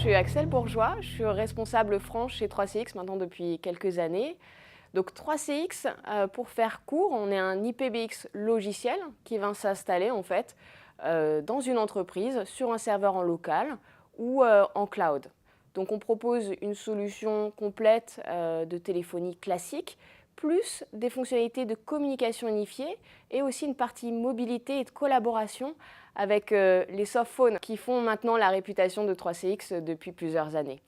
suis Axel Bourgeois, je suis responsable France chez 3CX maintenant depuis quelques années. Donc 3CX, pour faire court, on est un IPBX logiciel qui va s'installer en fait dans une entreprise sur un serveur en local ou en cloud. Donc on propose une solution complète de téléphonie classique, plus des fonctionnalités de communication unifiée et aussi une partie mobilité et de collaboration avec les softphones qui font maintenant la réputation de 3CX depuis plusieurs années.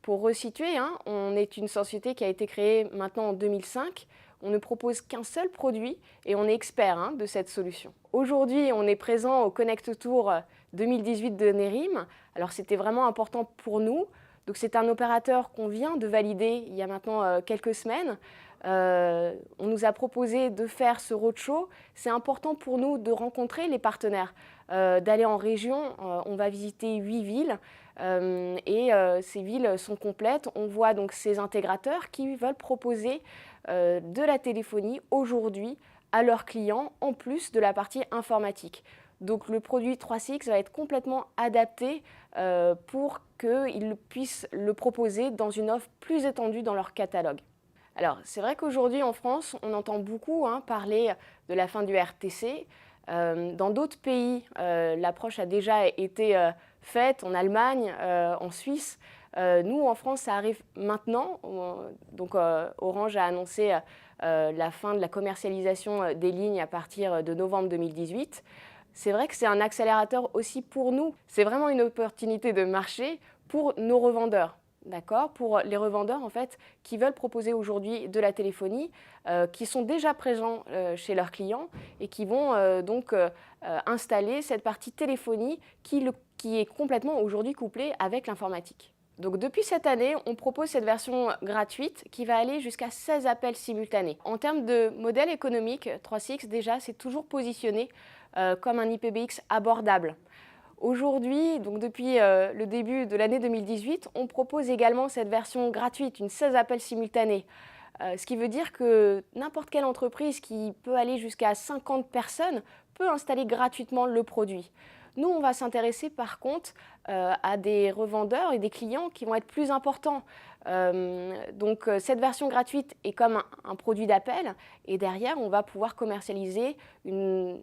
Pour resituer, on est une société qui a été créée maintenant en 2005. On ne propose qu'un seul produit et on est expert de cette solution. Aujourd'hui, on est présent au Connect Tour 2018 de Nerim. Alors c'était vraiment important pour nous. Donc c'est un opérateur qu'on vient de valider il y a maintenant quelques semaines. On nous a proposé de faire ce roadshow. C'est important pour nous de rencontrer les partenaires, d'aller en région. On va visiter 8 villes et ces villes sont complètes. On voit donc ces intégrateurs qui veulent proposer de la téléphonie aujourd'hui à leurs clients en plus de la partie informatique. Donc le produit 3CX va être complètement adapté pour qu'ils puissent le proposer dans une offre plus étendue dans leur catalogue. Alors c'est vrai qu'aujourd'hui en France, on entend beaucoup parler de la fin du RTC. Dans d'autres pays, l'approche a déjà été faite, en Allemagne, en Suisse. Nous, en France, ça arrive maintenant. Donc Orange a annoncé la fin de la commercialisation des lignes à partir de novembre 2018. C'est vrai que c'est un accélérateur aussi pour nous. C'est vraiment une opportunité de marché pour nos revendeurs. D'accord, pour les revendeurs en fait qui veulent proposer aujourd'hui de la téléphonie, qui sont déjà présents chez leurs clients et qui vont donc installer cette partie téléphonie qui est complètement aujourd'hui couplée avec l'informatique. Donc depuis cette année, on propose cette version gratuite qui va aller jusqu'à 16 appels simultanés. En termes de modèle économique, 3CX déjà s'est toujours positionné comme un IPBX abordable. Aujourd'hui, donc depuis le début de l'année 2018, on propose également cette version gratuite, une 16 appels simultanés. Ce qui veut dire que n'importe quelle entreprise qui peut aller jusqu'à 50 personnes peut installer gratuitement le produit. Nous, on va s'intéresser par contre à des revendeurs et des clients qui vont être plus importants. Donc cette version gratuite est comme un produit d'appel et derrière, on va pouvoir commercialiser une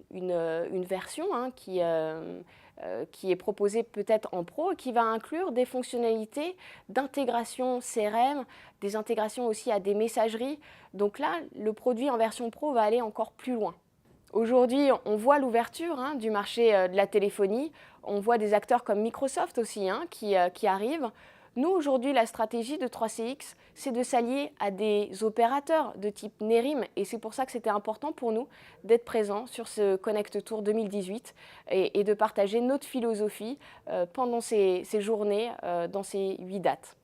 version qui est proposée peut-être en pro et qui va inclure des fonctionnalités d'intégration CRM, des intégrations aussi à des messageries. Donc là, le produit en version pro va aller encore plus loin. Aujourd'hui, on voit l'ouverture du marché de la téléphonie. On voit des acteurs comme Microsoft aussi qui arrivent. Nous, aujourd'hui, la stratégie de 3CX, c'est de s'allier à des opérateurs de type Nerim. Et c'est pour ça que c'était important pour nous d'être présents sur ce Connect Tour 2018 et de partager notre philosophie pendant ces journées, dans ces 8 dates.